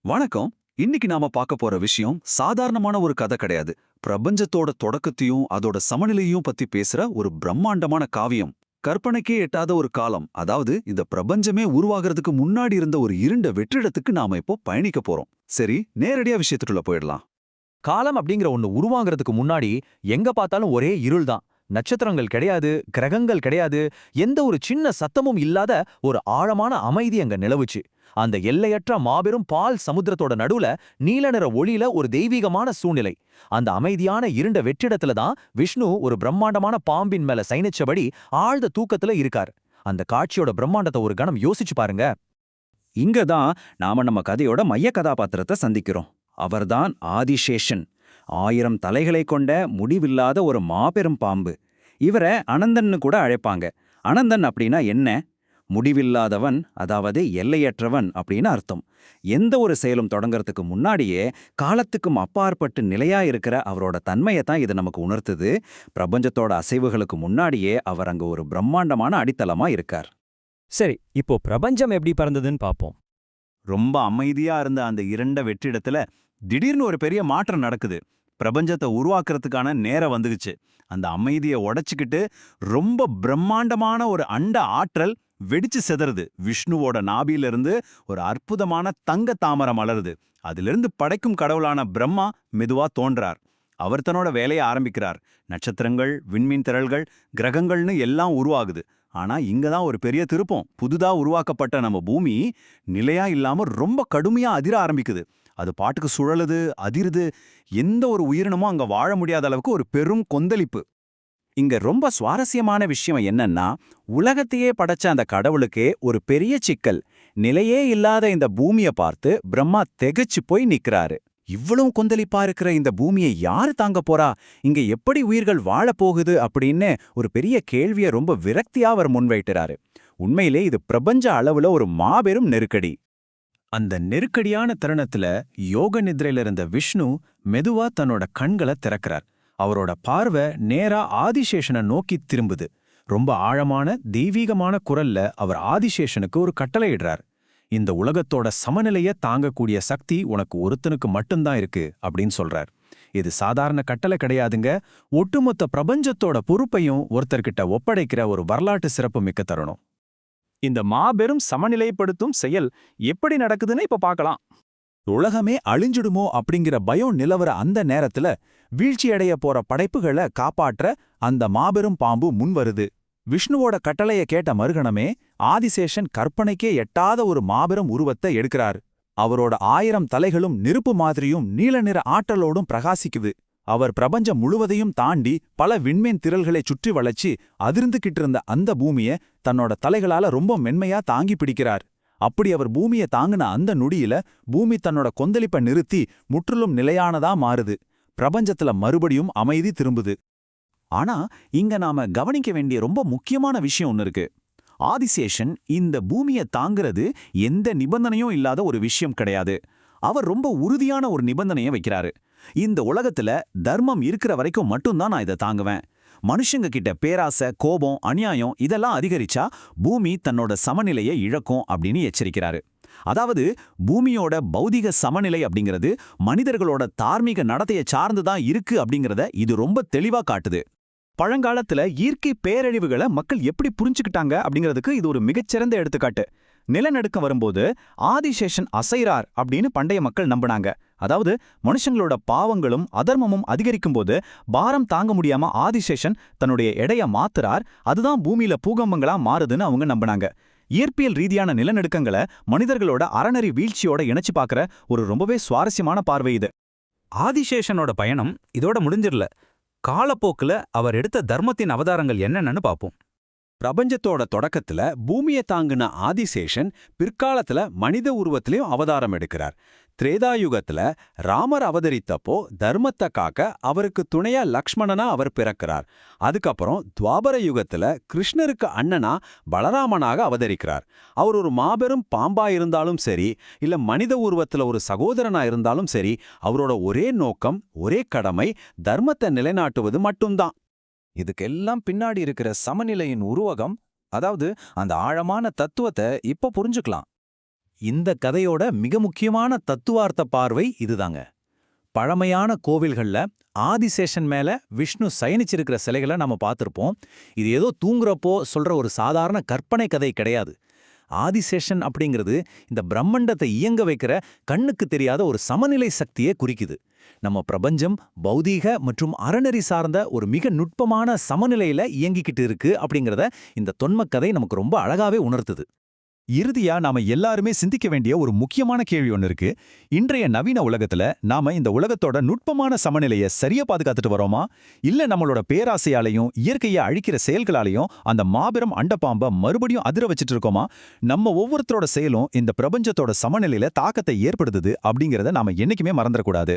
வணக்கம். இன்னைக்கு நாம பார்க்க போற விஷயம் சாதாரணமான ஒரு கதை கிடையாது. பிரபஞ்சத்தோட தொடக்கத்தையும் அதோட சமநிலையும் பத்தி பேசுற ஒரு பிரம்மாண்டமான காவியம். கற்பனைக்கே எட்டாத ஒரு காலம், அதாவது இந்த பிரபஞ்சமே உருவாகிறதுக்கு முன்னாடி இருந்த ஒரு இருண்ட வெற்றிடத்துக்கு நாம இப்போ பயணிக்க போறோம். சரி, நேரடியா விஷயத்துக்குள்ள போயிடலாம். காலம் அப்படிங்கிற ஒண்ணு உருவாகிறதுக்கு முன்னாடி எங்க பார்த்தாலும் ஒரே இருள் தான். நட்சத்திரங்கள் கிடையாது, கிரகங்கள் கிடையாது, எந்த ஒரு சின்ன சத்தமும் இல்லாத ஒரு ஆழமான அமைதி அங்க நிலவுச்சு. அந்த எல்லையற்ற மாபெரும் பால் சமுத்திரத்தோட நடுவுல நீல நிற ஒளியில ஒரு தெய்வீகமான சூழ்நிலை. அந்த அமைதியான இருண்ட வெற்றிடத்துல தான் விஷ்ணு ஒரு பிரம்மாண்டமான பாம்பின் மேல சயனிச்சபடி ஆழ்ந்த தூக்கத்துல இருக்கார். அந்த காட்சியோட பிரம்மாண்டத்தை ஒரு கணம் யோசிச்சு பாருங்க. இங்க தான் நாம நம்ம கதையோட மைய கதாபாத்திரத்தை சந்திக்கிறோம். அவர்தான் ஆதிசேஷன். 1000 தலைகளை கொண்ட முடிவில்லாத ஒரு மாபெரும் பாம்பு. இவரை அனந்தன்னு கூட அழைப்பாங்க. அனந்தன் அப்படின்னா என்ன? முடிவில்லாதவன், அதாவது எல்லையற்றவன் அப்படின்னு அர்த்தம். எந்த ஒரு செயலும் தொடங்கறதுக்கு முன்னாடியே காலத்துக்கும் அப்பாற்பட்டு நிலையா இருக்கிற அவரோட தன்மையை தான் இது நமக்கு உணர்த்துது. பிரபஞ்சத்தோட அசைவுகளுக்கு முன்னாடியே அவர் அங்க ஒரு பிரம்மாண்டமான அடித்தளமா இருக்கார். சரி, இப்போ பிரபஞ்சம் எப்படி பறந்ததுன்னு பாப்போம். ரொம்ப அமைதியா இருந்த அந்த இருண்ட வெற்றிடத்துல திடீர்னு ஒரு பெரிய மாற்றம் நடக்குது. பிரபஞ்சத்தை உருவாக்குறதுக்கான நேரம் வந்துக்குச்சு. அந்த அமைதியை உடைச்சுக்கிட்டு ரொம்ப பிரம்மாண்டமான ஒரு அண்ட ஆற்றல் வெடிச்சு சிதறுது. விஷ்ணுவோட நாபியிலிருந்து ஒரு அற்புதமான தங்க தாமரை மலருது. அதிலிருந்து படைக்கும் கடவுளான பிரம்மா மெதுவா தோன்றார். அவர் தன்னோட வேலையை ஆரம்பிக்கிறார். நட்சத்திரங்கள், விண்மீன் திரள்கள், கிரகங்கள்னு எல்லாம் உருவாகுது. ஆனா இங்கதான் ஒரு பெரிய திருப்பம். புதுதா உருவாக்கப்பட்ட நம்ம பூமி நிலையா இல்லாம ரொம்ப கடுமையா அதிர ஆரம்பிக்குது. அது பாட்டுக்கு சுழலுது, அதிருது. எந்த ஒரு உயிரினமும் அங்க வாழ முடியாத அளவுக்கு ஒரு பெரும் கொந்தளிப்பு. இங்க ரொம்ப சுவாரஸ்யமான விஷயம் என்னன்னா, உலகத்தையே படைச்ச அந்த கடவுளுக்கே ஒரு பெரிய சிக்கல். நிலையே இல்லாத இந்த பூமியை பார்த்து பிரம்மா திகைச்சு போய் நிக்கிறாரு. இவ்வளவு கொந்தளிப்பா இருக்கிற இந்த பூமியை யாரு தாங்க போறா? இங்க எப்படி உயிர்கள் வாழப் போகுது அப்படின்னு ஒரு பெரிய கேள்வியை ரொம்ப விரக்தியா அவர் முன்வைக்கிறாரு. உண்மையிலே இது பிரபஞ்ச அளவுல ஒரு மாபெரும் நெருக்கடி. அந்த நெருக்கடியான தருணத்துல யோக நித்ரையில இருந்த விஷ்ணு மெதுவா தன்னோட கண்களை திறக்கிறார். அவரோட பார்வை நேரா ஆதிசேஷனை நோக்கி திரும்புது. ரொம்ப ஆழமான தெய்வீகமான குரல்ல அவர் ஆதிசேஷனுக்கு ஒரு கட்டளையிடுறார். இந்த உலகத்தோட சமநிலைய தாங்கக்கூடிய சக்தி உனக்கு ஒருத்தனுக்கு மட்டும்தான் இருக்கு அப்படின்னு சொல்றார். இது சாதாரண கட்டளை கிடையாதுங்க. ஒட்டுமொத்த பிரபஞ்சத்தோட பொறுப்பையும் ஒருத்தர்கிட்ட ஒப்படைக்கிற ஒரு வரலாற்று சிறப்பு மிக்க தருணம். இந்த மாபெரும் சமநிலைப்படுத்தும் செயல் எப்படி நடக்குதுன்னு இப்ப பார்க்கலாம். உலகமே அழிஞ்சிடுமோ அப்படிங்கிற பயம் நிலவர அந்த நேரத்துல வீழ்ச்சியடைய போற படைப்புகளை காப்பாற்ற அந்த மாபெரும் பாம்பு முன்வருது. விஷ்ணுவோட கட்டளைய கேட்ட மறுகணமே ஆதிசேஷன் கற்பனைக்கே எட்டாத ஒரு மாபெரும் உருவத்தை எடுக்கிறார். அவரோட 1000 தலைகளும் நெருப்பு மாதிரியும் நீல நிற ஆற்றலோடும் பிரகாசிக்குது. அவர் பிரபஞ்சம் முழுவதையும் தாண்டி பல விண்மீன் திரள்களை சுற்றி வளைச்சி அதிர்ந்துகிட்டு இருந்த அந்த பூமிய தன்னோட தலைகளால ரொம்ப மென்மையா தாங்கி பிடிக்கிறார். அப்படி அவர் பூமியை தாங்கின அந்த நொடியில பூமி தன்னோட கொந்தளிப்பை நிறுத்தி முற்றிலும் நிலையானதா மாறுது. பிரபஞ்சத்துல மறுபடியும் அமைதி திரும்புது. ஆனா இங்க நாம கவனிக்க வேண்டிய ரொம்ப முக்கியமான விஷயம் ஒன்னு இருக்கு. ஆதிசேஷன் இந்த பூமியை தாங்கிறது எந்த நிபந்தனையும் இல்லாத ஒரு விஷயம் கிடையாது. அவர் ரொம்ப உறுதியான ஒரு நிபந்தனையை வைக்கிறாரு. இந்த உலகத்துல தர்மம் இருக்கிற வரைக்கும் மட்டும்தான் நான் இதை தாங்குவேன். மனுஷங்க கிட்ட பேராசை, கோபம், அநியாயம் இதெல்லாம் அதிகரிச்சா பூமி தன்னோட சமநிலையை இழக்கும் அப்படின்னு எச்சரிக்கிறாரு. அதாவது பூமியோட பௌதிக சமநிலை அப்படிங்கிறது மனிதர்களோட தார்மீக நடத்தையை சார்ந்துதான் இருக்கு அப்படிங்கிறத இது ரொம்ப தெளிவா காட்டுது. பழங்காலத்துல இயற்கை பேரழிவுகளை மக்கள் எப்படி புரிஞ்சுக்கிட்டாங்க அப்படிங்கிறதுக்கு இது ஒரு மிகச்சிறந்த எடுத்துக்காட்டு. நிலநடுக்கம் வரும்போது ஆதிசேஷன் அசைறார் அப்படின்னு பண்டைய மக்கள் நம்பினாங்க. அதாவது மனுஷங்களோட பாவங்களும் அதர்மமும் அதிகரிக்கும் போது பாரம் தாங்க முடியாம ஆதிசேஷன் தன்னுடைய எடைய மாத்துறார். அதுதான் பூமியில பூகம்பங்களா மாறுதுன்னு அவங்க நம்பினாங்க. இயற்பியல் ரீதியான நிலநடுக்கங்களை மனிதர்களோட அறநெறி வீழ்ச்சியோட இணைச்சு பார்க்கற ஒரு ரொம்பவே சுவாரஸ்யமான பார்வை இது. ஆதிசேஷனோட பயணம் இதோட முடிஞ்சிரல. காலப்போக்குல அவர் எடுத்த தர்மத்தின் அவதாரங்கள் என்னென்னு பார்ப்போம். பிரபஞ்சத்தோட தொடக்கத்துல பூமியை தாங்கின ஆதிசேஷன் பிற்காலத்துல மனித உருவத்திலையும் அவதாரம் எடுக்கிறார். திரேதாயுகத்துல ராமர் அவதரித்தப்போ தர்மத்தை காக்க அவருக்கு துணையா லக்ஷ்மணனா அவர் பிறக்கிறார். அதுக்கப்புறம் துவாபர யுகத்துல கிருஷ்ணருக்கு அண்ணனா பலராமனாக அவதரிக்கிறார். அவர் ஒரு மாபெரும் பாம்பா இருந்தாலும் சரி, இல்ல மனித உருவத்துல ஒரு சகோதரனா இருந்தாலும் சரி, அவரோட ஒரே நோக்கம், ஒரே கடமை தர்மத்தை நிலைநாட்டுவது மட்டும்தான். இதுக்கெல்லாம் பின்னாடி இருக்கிற சமநிலையின் உருவகம், அதாவது அந்த ஆழமான தத்துவத்தை இப்ப புரிஞ்சுக்கலாம். இந்த கதையோட மிக முக்கியமான தத்துவார்த்த பார்வை இதுதாங்க. பழமையான கோவில்கள்ல ஆதிசேஷன் மேல விஷ்ணு சயனிச்சிருக்கிற சிலைகளை நாம பார்த்திருப்போம். இது ஏதோ தூங்குறப்போ சொல்ற ஒரு சாதாரண கற்பனை கதை கிடையாது. ஆதிசேஷன் அப்படிங்கிறது இந்த பிரம்மண்டத்தை இயங்க வைக்கிற கண்ணுக்கு தெரியாத ஒரு சமநிலை சக்தியே குறிக்குது. நம்ம பிரபஞ்சம் பௌதீக மற்றும் அறநெறி சார்ந்த ஒரு மிக நுட்பமான சமநிலையில இயங்கிக்கிட்டு இருக்கு அப்படிங்கிறத இந்த தொன்மக் கதை நமக்கு ரொம்ப அழகாவே உணர்த்துது. இறுதியா நாம எல்லாருமே சிந்திக்க வேண்டிய ஒரு முக்கியமான கேள்வி ஒன்று இருக்கு. இன்றைய நவீன உலகத்துல நாம இந்த உலகத்தோட நுட்பமான சமநிலையை சரியா பாதுகாத்துட்டு வரோமா, இல்ல நம்மளோட பேராசையாலையும் இயற்கையை அழிக்கிற செயல்களாலையும் அந்த மாபெரும் அண்டப்பாம்ப மறுபடியும் அதிர வச்சிட்டு இருக்கோமா? நம்ம ஒவ்வொருத்தரோட செயலும் இந்த பிரபஞ்சத்தோட சமநிலையில தாக்கத்தை ஏற்படுத்துது அப்படிங்கறத நாம என்னைக்குமே மறந்துடக்கூடாது.